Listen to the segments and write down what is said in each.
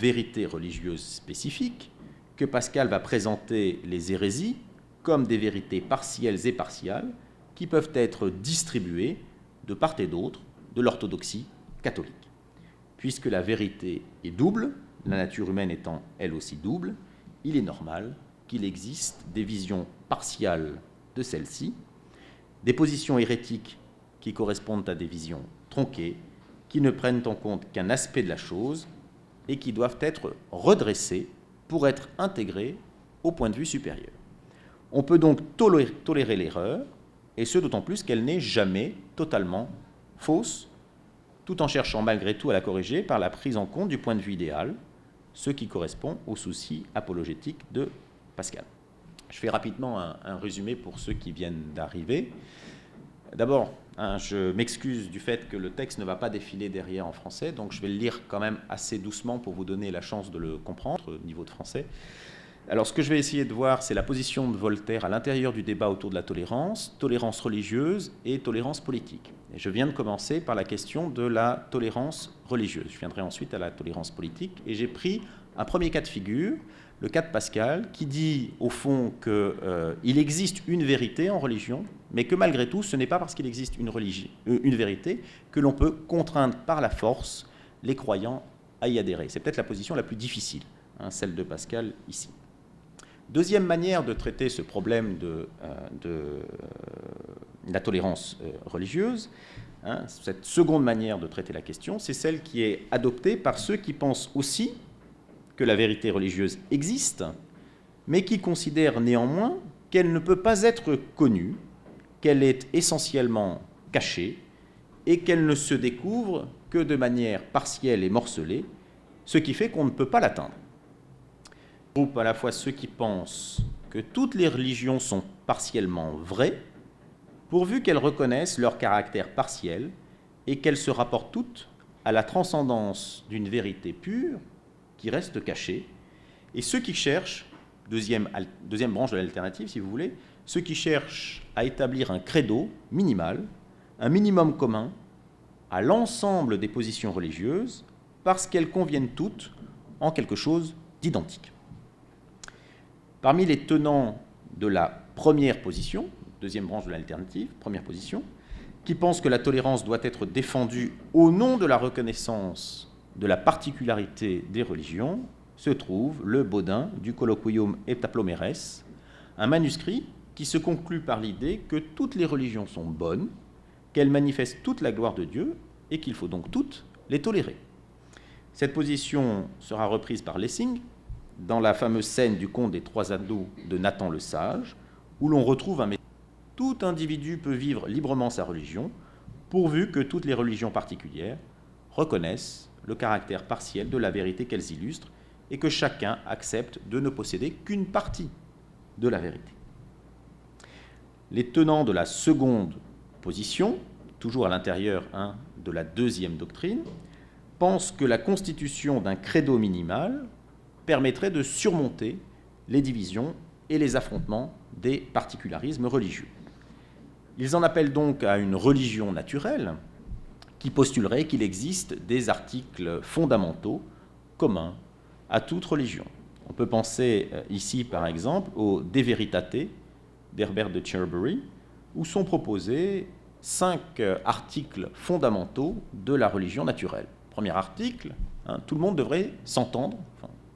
vérité religieuse spécifique que Pascal va présenter les hérésies comme des vérités partielles et partiales qui peuvent être distribuées de part et d'autre de l'orthodoxie catholique. Puisque la vérité est double, la nature humaine étant elle aussi double, il est normal qu'il existe des visions partiales de celle-ci, des positions hérétiques qui correspondent à des visions tronquées, qui ne prennent en compte qu'un aspect de la chose et qui doivent être redressées pour être intégrées au point de vue supérieur. On peut donc tolérer l'erreur, et ce d'autant plus qu'elle n'est jamais totalement fausse, tout en cherchant malgré tout à la corriger par la prise en compte du point de vue idéal, ce qui correspond au souci apologétique de Pascal. Je fais rapidement un résumé pour ceux qui viennent d'arriver. D'abord, je m'excuse du fait que le texte ne va pas défiler derrière en français, donc je vais le lire quand même assez doucement pour vous donner la chance de le comprendre au niveau de français. Alors, ce que je vais essayer de voir, c'est la position de Voltaire à l'intérieur du débat autour de la tolérance, tolérance religieuse et tolérance politique. Et je viens de commencer par la question de la tolérance religieuse. Je viendrai ensuite à la tolérance politique, et j'ai pris un premier cas de figure, le cas de Pascal, qui dit au fond qu'il existe une vérité en religion, mais que malgré tout, ce n'est pas parce qu'il existe une vérité que l'on peut contraindre par la force les croyants à y adhérer. C'est peut-être la position la plus difficile, celle de Pascal ici. Deuxième manière de traiter ce problème de la tolérance religieuse, cette seconde manière de traiter la question, c'est celle qui est adoptée par ceux qui pensent aussi que la vérité religieuse existe, mais qui considèrent néanmoins qu'elle ne peut pas être connue, qu'elle est essentiellement cachée et qu'elle ne se découvre que de manière partielle et morcelée, ce qui fait qu'on ne peut pas l'atteindre. Groupe à la fois ceux qui pensent que toutes les religions sont partiellement vraies, pourvu qu'elles reconnaissent leur caractère partiel et qu'elles se rapportent toutes à la transcendance d'une vérité pure qui reste cachée, et ceux qui cherchent, deuxième branche de l'alternative si vous voulez, ceux qui cherchent à établir un credo minimal, un minimum commun à l'ensemble des positions religieuses, parce qu'elles conviennent toutes en quelque chose d'identique. Parmi les tenants de la première position, deuxième branche de l'alternative, première position, qui pensent que la tolérance doit être défendue au nom de la reconnaissance de la particularité des religions, se trouve le Bodin du Colloquium Etaplomeres, un manuscrit qui se conclut par l'idée que toutes les religions sont bonnes, qu'elles manifestent toute la gloire de Dieu et qu'il faut donc toutes les tolérer. Cette position sera reprise par Lessing dans la fameuse scène du conte des trois ados de Nathan le Sage, où l'on retrouve un message. Tout individu peut vivre librement sa religion, pourvu que toutes les religions particulières reconnaissent le caractère partiel de la vérité qu'elles illustrent et que chacun accepte de ne posséder qu'une partie de la vérité. Les tenants de la seconde position, toujours à l'intérieur de la deuxième doctrine, pensent que la constitution d'un credo minimal permettrait de surmonter les divisions et les affrontements des particularismes religieux. Ils en appellent donc à une religion naturelle qui postulerait qu'il existe des articles fondamentaux communs à toute religion. On peut penser ici, par exemple, au De Veritate d'Herbert de Cherbury, où sont proposés 5 articles fondamentaux de la religion naturelle. Premier article, tout le monde devrait s'entendre,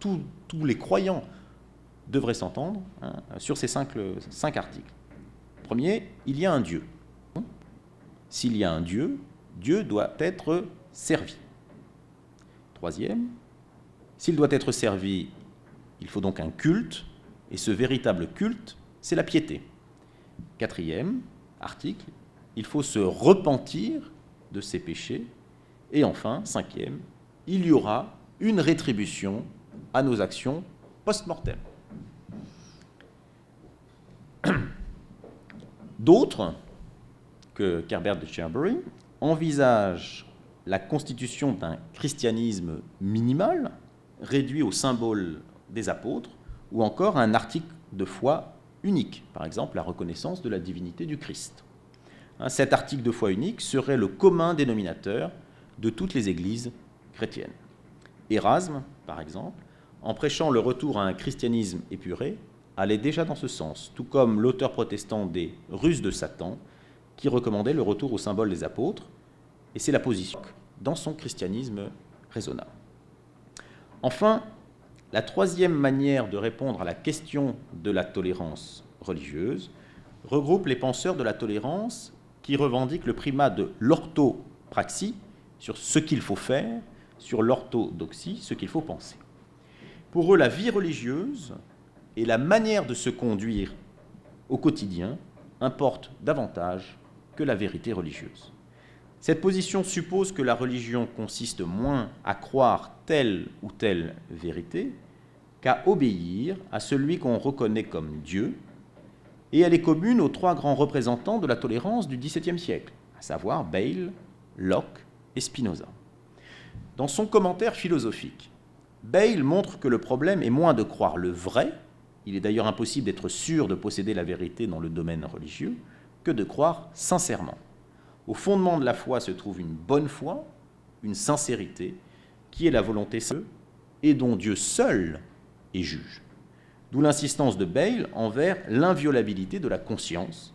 tous les croyants devraient s'entendre sur ces 5 articles. Premier, il y a un Dieu. S'il y a un Dieu, Dieu doit être servi. Troisième, s'il doit être servi, il faut donc un culte, et ce véritable culte, c'est la piété. Quatrième article, il faut se repentir de ses péchés. Et enfin, cinquième, il y aura une rétribution à nos actions post-mortem. D'autres, qu'Herbert de Cherbury, envisagent la constitution d'un christianisme minimal, réduit au symbole des apôtres, ou encore un article de foi unique, par exemple la reconnaissance de la divinité du Christ. Cet article de foi unique serait le commun dénominateur de toutes les églises chrétiennes. Érasme, par exemple, en prêchant le retour à un christianisme épuré, allait déjà dans ce sens, tout comme l'auteur protestant des Ruses de Satan, qui recommandait le retour au symbole des apôtres, et c'est la position dans son christianisme raisonnable. Enfin, la troisième manière de répondre à la question de la tolérance religieuse regroupe les penseurs de la tolérance qui revendiquent le primat de l'orthopraxie sur ce qu'il faut faire, sur l'orthodoxie, ce qu'il faut penser. Pour eux, la vie religieuse et la manière de se conduire au quotidien importent davantage que la vérité religieuse. Cette position suppose que la religion consiste moins à croire telle ou telle vérité qu'à obéir à celui qu'on reconnaît comme Dieu, et elle est commune aux trois grands représentants de la tolérance du XVIIe siècle, à savoir Bayle, Locke et Spinoza. Dans son commentaire philosophique, Bayle montre que le problème est moins de croire le vrai, il est d'ailleurs impossible d'être sûr de posséder la vérité dans le domaine religieux, que de croire sincèrement. Au fondement de la foi se trouve une bonne foi, une sincérité, qui est la volonté seule et dont Dieu seul est juge. D'où l'insistance de Bayle envers l'inviolabilité de la conscience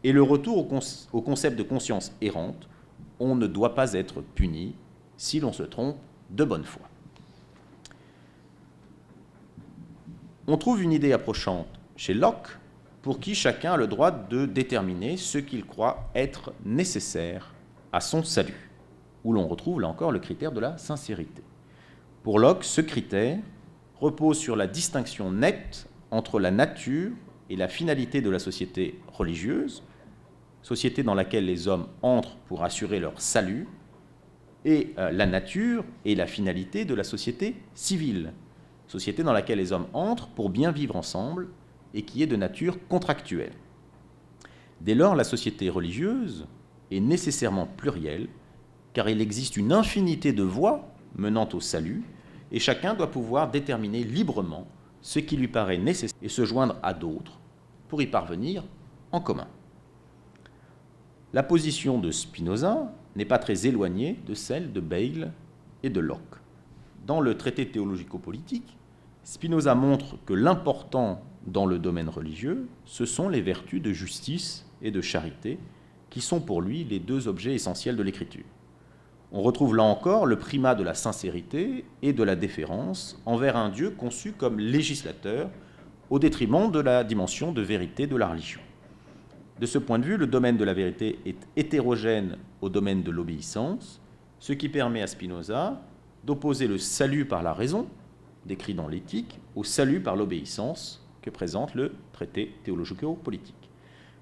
et le retour au concept de conscience errante. On ne doit pas être puni si l'on se trompe de bonne foi. On trouve une idée approchante chez Locke, pour qui chacun a le droit de déterminer ce qu'il croit être nécessaire à son salut, où l'on retrouve là encore le critère de la sincérité. Pour Locke, ce critère repose sur la distinction nette entre la nature et la finalité de la société religieuse, société dans laquelle les hommes entrent pour assurer leur salut, et la nature et la finalité de la société civile, société dans laquelle les hommes entrent pour bien vivre ensemble et qui est de nature contractuelle. Dès lors, la société religieuse est nécessairement plurielle, car il existe une infinité de voies menant au salut, et chacun doit pouvoir déterminer librement ce qui lui paraît nécessaire et se joindre à d'autres pour y parvenir en commun. La position de Spinoza n'est pas très éloignée de celle de Bayle et de Locke. Dans le traité théologico-politique, Spinoza montre que l'important dans le domaine religieux, ce sont les vertus de justice et de charité, qui sont pour lui les deux objets essentiels de l'écriture. On retrouve là encore le primat de la sincérité et de la déférence envers un Dieu conçu comme législateur, au détriment de la dimension de vérité de la religion. De ce point de vue, le domaine de la vérité est hétérogène au domaine de l'obéissance, ce qui permet à Spinoza d'opposer le salut par la raison, décrit dans l'Éthique, au salut par l'obéissance, que présente le traité théologico-politique.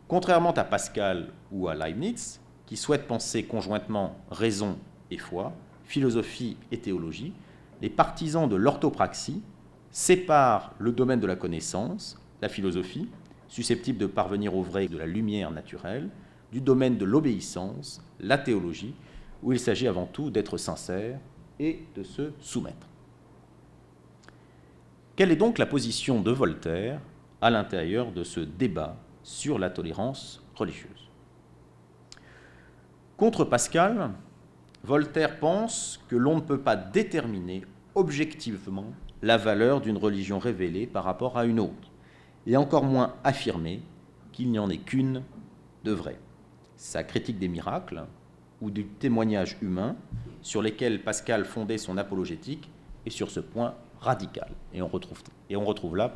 Contrairement à Pascal ou à Leibniz, qui souhaitent penser conjointement raison et foi, philosophie et théologie, les partisans de l'orthopraxie séparent le domaine de la connaissance, la philosophie, susceptible de parvenir au vrai de la lumière naturelle, du domaine de l'obéissance, la théologie, où il s'agit avant tout d'être sincère et de se soumettre. Quelle est donc la position de Voltaire à l'intérieur de ce débat sur la tolérance religieuse? Contre Pascal, Voltaire pense que l'on ne peut pas déterminer objectivement la valeur d'une religion révélée par rapport à une autre, et encore moins affirmer qu'il n'y en ait qu'une de vraie. Sa critique des miracles ou du témoignage humain, sur lesquels Pascal fondait son apologétique, est sur ce point radical. Et on retrouve là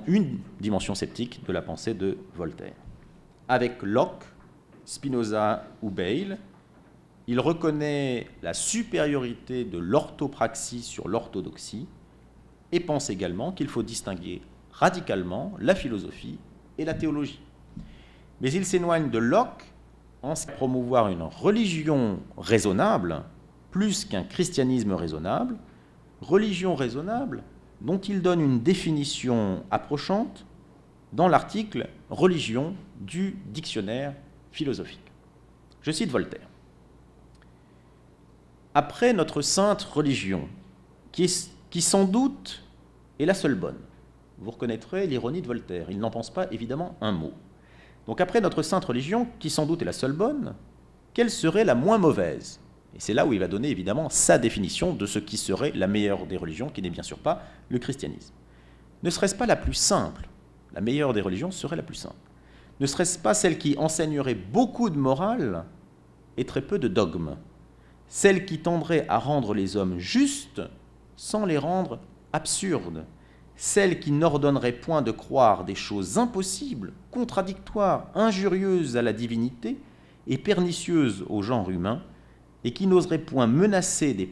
une dimension sceptique de la pensée de Voltaire. Avec Locke, Spinoza ou Bayle, il reconnaît la supériorité de l'orthopraxie sur l'orthodoxie et pense également qu'il faut distinguer radicalement la philosophie et la théologie. Mais il s'éloigne de Locke en promouvoir une religion raisonnable plus qu'un christianisme raisonnable, religion raisonnable dont il donne une définition approchante dans l'article « Religion » du dictionnaire philosophique. Je cite Voltaire. « Après notre sainte religion, qui sans doute est la seule bonne », vous reconnaîtrez l'ironie de Voltaire, il n'en pense pas évidemment un mot. Donc après notre sainte religion, qui sans doute est la seule bonne, quelle serait la moins mauvaise? Et c'est là où il va donner évidemment sa définition de ce qui serait la meilleure des religions, qui n'est bien sûr pas le christianisme. Ne serait-ce pas la plus simple? La meilleure des religions serait la plus simple. Ne serait-ce pas celle qui enseignerait beaucoup de morale et très peu de dogmes? Celle qui tendrait à rendre les hommes justes sans les rendre absurdes? Celle qui n'ordonnerait point de croire des choses impossibles, contradictoires, injurieuses à la divinité et pernicieuses au genre humain, et qui n'oserait point menacer des